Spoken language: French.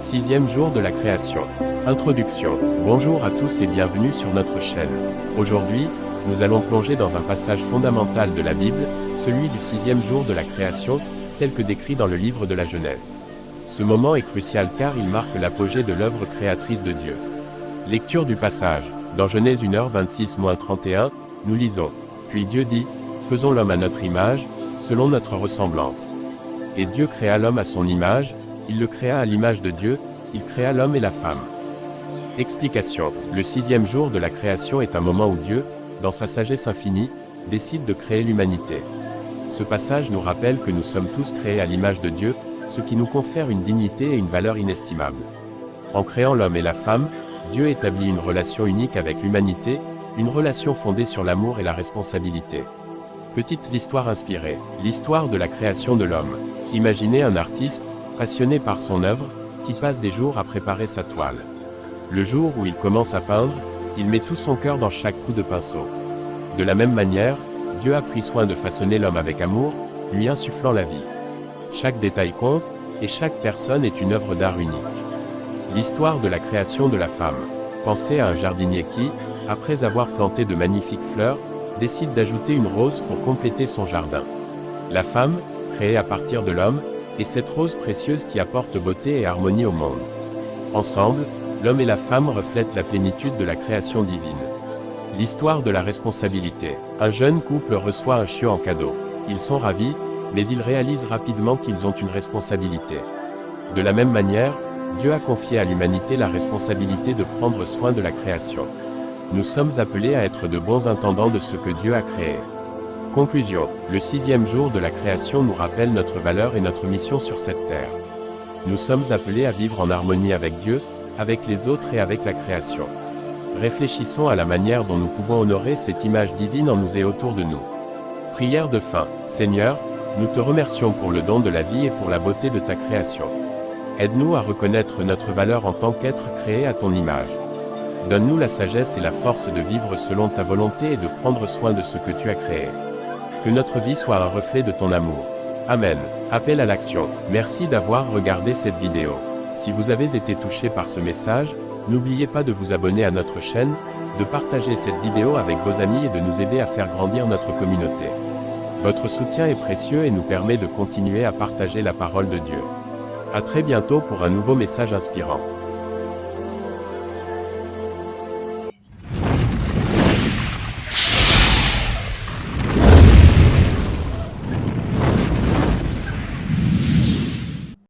Sixième jour de la création. Introduction. Bonjour à tous et bienvenue sur notre chaîne. Aujourd'hui, nous allons plonger dans un passage fondamental de la Bible, celui du sixième jour de la création, tel que décrit dans le livre de la Genèse. Ce moment est crucial car il marque l'apogée de l'œuvre créatrice de Dieu. Lecture du passage. Dans Genèse 1h26-31, nous lisons. Puis Dieu dit, faisons l'homme à notre image, selon notre ressemblance. Et Dieu créa l'homme à son image, il le créa à l'image de Dieu, il créa l'homme et la femme. Explication. Le sixième jour de la création est un moment où Dieu, dans sa sagesse infinie, décide de créer l'humanité. Ce passage nous rappelle que nous sommes tous créés à l'image de Dieu, ce qui nous confère une dignité et une valeur inestimables. En créant l'homme et la femme, Dieu établit une relation unique avec l'humanité, une relation fondée sur l'amour et la responsabilité. Petites histoires inspirées. L'histoire de la création de l'homme. Imaginez un artiste, passionné par son œuvre, qui passe des jours à préparer sa toile. Le jour où il commence à peindre, il met tout son cœur dans chaque coup de pinceau. De la même manière, Dieu a pris soin de façonner l'homme avec amour, lui insufflant la vie. Chaque détail compte, et chaque personne est une œuvre d'art unique. L'histoire de la création de la femme. Pensez à un jardinier qui, après avoir planté de magnifiques fleurs, décide d'ajouter une rose pour compléter son jardin. La femme, créée à partir de l'homme, est cette rose précieuse qui apporte beauté et harmonie au monde. Ensemble, l'homme et la femme reflètent la plénitude de la création divine. L'histoire de la responsabilité. Un jeune couple reçoit un chiot en cadeau. Ils sont ravis, mais ils réalisent rapidement qu'ils ont une responsabilité. De la même manière, Dieu a confié à l'humanité la responsabilité de prendre soin de la création. Nous sommes appelés à être de bons intendants de ce que Dieu a créé. Conclusion. Le sixième jour de la création nous rappelle notre valeur et notre mission sur cette terre. Nous sommes appelés à vivre en harmonie avec Dieu, avec les autres et avec la création. Réfléchissons à la manière dont nous pouvons honorer cette image divine en nous et autour de nous. Prière de fin. Seigneur, nous te remercions pour le don de la vie et pour la beauté de ta création. Aide-nous à reconnaître notre valeur en tant qu'être créé à ton image. Donne-nous la sagesse et la force de vivre selon ta volonté et de prendre soin de ce que tu as créé. Que notre vie soit un reflet de ton amour. Amen. Appel à l'action. Merci d'avoir regardé cette vidéo. Si vous avez été touché par ce message, n'oubliez pas de vous abonner à notre chaîne, de partager cette vidéo avec vos amis et de nous aider à faire grandir notre communauté. Votre soutien est précieux et nous permet de continuer à partager la parole de Dieu. À très bientôt pour un nouveau message inspirant.